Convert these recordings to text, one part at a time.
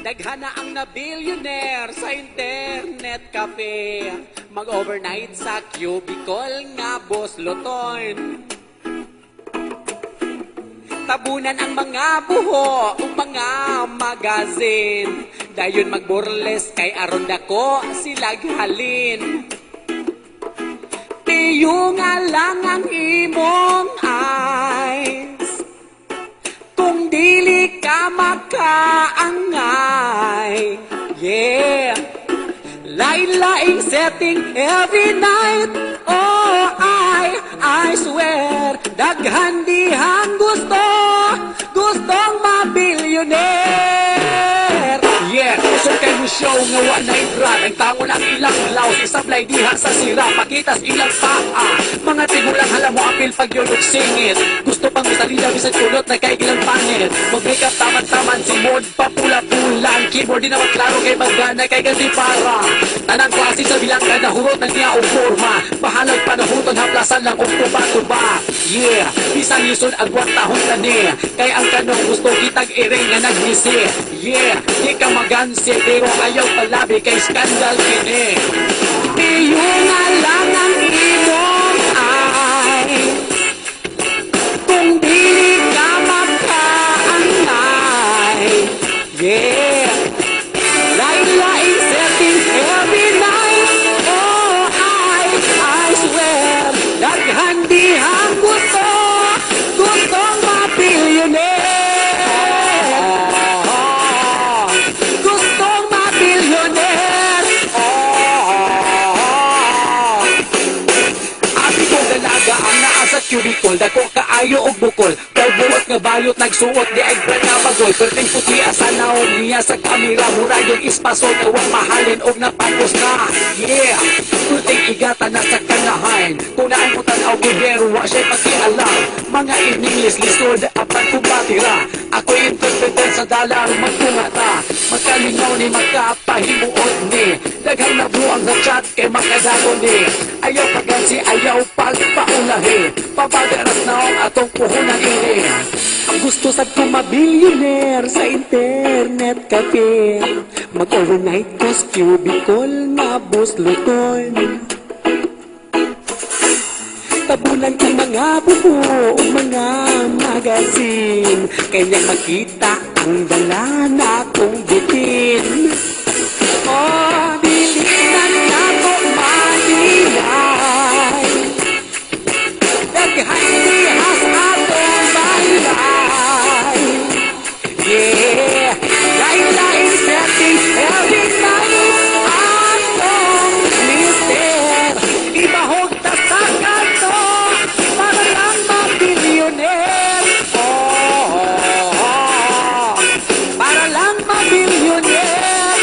Daghana ang na-billionaire sa internet cafe. Mag-overnight sa cubicle nga boss luton. Tabunan ang mga buho o mga magazine. Dayon magburles kay aron dako sila halin. Tiyo nga lang ang imong eyes. Kung dili ka makaangay. Yeah. Lain-laing setting every night. Oh, I swear, daghan dihang gustong ma-billionaire. Yeah, so kayo show nga wa na ibrat. Ang tangon ang ilang laos, isablay diha sa sira, pakitas ilang paa. Mga tigulang hala mo apil pag yun singit. Gusto pang misalida bisag kulot na kay ilang pangit. Mag-break up taman-taman, simod papula-pulan. Keyboard di naman klaro kay magana kay ganti para. Tanang klase sa bilang kada hurot na niya o forma. Bahalag panahuton haplasan lang o tuba-tuba. Yeah, bisang lisod agwat tahon tani. Kay ang kanong gusto kitag iring na nagmisi. Yeah, di ka magansi pero ayaw palabi kay skandal kini. Iyo nga lang ang imong eyes. Kung dili ka makaangay. Yeah, lain-laing settings every night. Oh, I swear, daghan dihang gustong ma-billionaire. Gustong ma-billionaire. Abi ko dalaga ang naa sa cubicle, dako kaayo og bukol. Buot nga bayot nagsuot di ay brand nga bagoy. Perting puti asa naon niya sa kamera. Mura yung ispaso na wang mahalin og napapos na. Yeah, puting igata na sa kanahain. Kung naan mo tanaw gubero wa siya'y pakialam. Mga English lisod apan kubatira. Ako'y interpreter sa dalang magpungata. Magkalingaw ni magkapahimuot ni. Daghang na buang sa chat kay makadago ni. Ayaw pagansi, ayaw pagpaulahi. Papagaras na ang atong puhunan ini. Ang gusto sad ko ma-billionaire sa internet cafe. Mag-overnight ko sa cubicle na boss luton. Tabunan kang mga buho o mga magazine. Kanyang makita ang dala na kong bitin. Oh, bilisan na ko manilay. Daghan dihas atong baylay. Yeah, lain-laing settings every night. Atong mister, ibahog ta sa kanto para lang ma-billionaire. Oh, para lang ma-billionaire.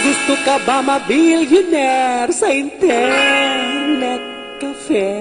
Gusto ka ba ma-billionaire sa internet cafe?